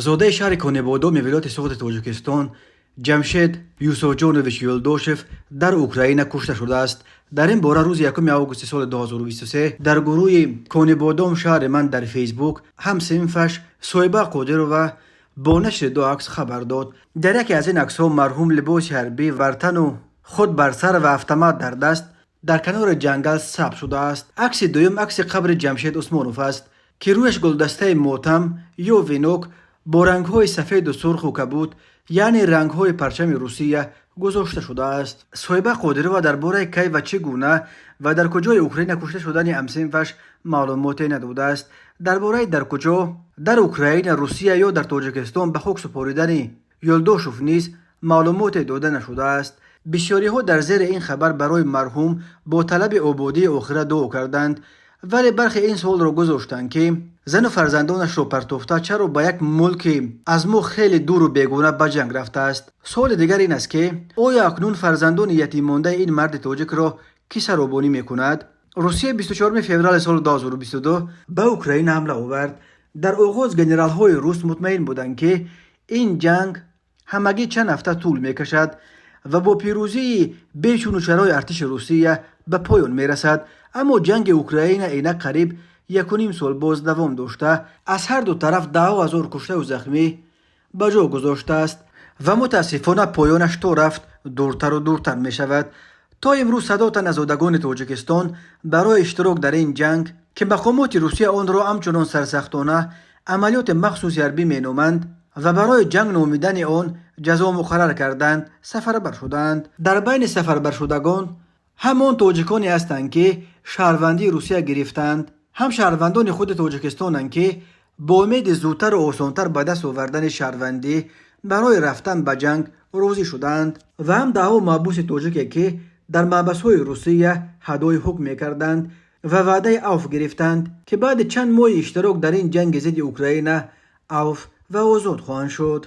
زاده شهر کانبادام ولایت سقوط تاجیکستان جمشید یوسفجانویچ یلدوشف در اوکراین کشته شده است. در این باره روز 1 آگوست سال 2023 در گروه کانبادام شهر من در فیسبوک هم صنفش صایبه قادرova با نشر 2 عکس خبر داد. در یکی از این عکس‌ها مرحوم لباس حربی ورتن و خود بر سر و اتومات در دست در کنار جنگل ثبت شده است. عکس دوم عکس قبر جمشید عثمانوف است که رویش گلدسته ماتم یا وینوک با رنگ‌های سفید و سرخ و کبود یعنی رنگ‌های پرچم روسیه گذاشته شده است. صایبه قادرova درباره کی و چگونه و در کجای اوکراین کشته شدن هم‌صنفش معلوماتی نداده است. درباره در کجا در اوکراین، روسیه یا در تاجیکستان به خاک سپاریدن یلدوشف نیز معلومات داده نشده است. بسیاری ها در زیر این خبر برای مرحوم با طلب آبادی آخرت دعا کردند، ولی برخی این سوال را گذاشتند که زن و فرزندانش را پرتافته چرا به یک ملک از ما خیلی دور و بیگانه به جنگ رفته است. سوال دیگر این است که آیا اکنون فرزندان یتیم مانده این مرد تاجیک را کی سرابانی میکند؟ روسیه 24 فوریه سال 2022 به اوکراین حمله آورد. در آغاز گنرال های روس مطمئن بودند که این جنگ همگی چند هفته طول میکشد و با پیروزی بیچون و چرای ارتش روسیه به پایان میرسد، اما جنگ اوکراین اینک قریب 1.5 سال باز دوام داشته از هر دو طرف 10,000 کشته و زخمی به جا گذاشته است و متاسفانه پایانش تا رفت دورتر و دورتر می شود. تا امروز صدا تن از نزادگان تاجیکستان برای اشتراک در این جنگ که مقامات روسیه آن را همچنان سرسختانه عملیات مخصوص حربی می نامند و برای جنگ نامیدن آن جزا مقرر کردند سفربر شدند. در بین سفربر شدگان همان تاجیکانی هستند که شهروندی روسیه گرفتند، هم شهروندان خود تاجیکستانند که با امید زودتر و آسانتر به دست آوردن شهروندی برای رفتن به جنگ راضی شدند و هم دهها محبوس تاجیکی که در محبس‌های روسیه هدای حکم می‌کردند و وعده عفو گرفتند که بعد چند ماه اشتراک در این جنگ ضد اوکراین عفو و آزاد خواهند شد.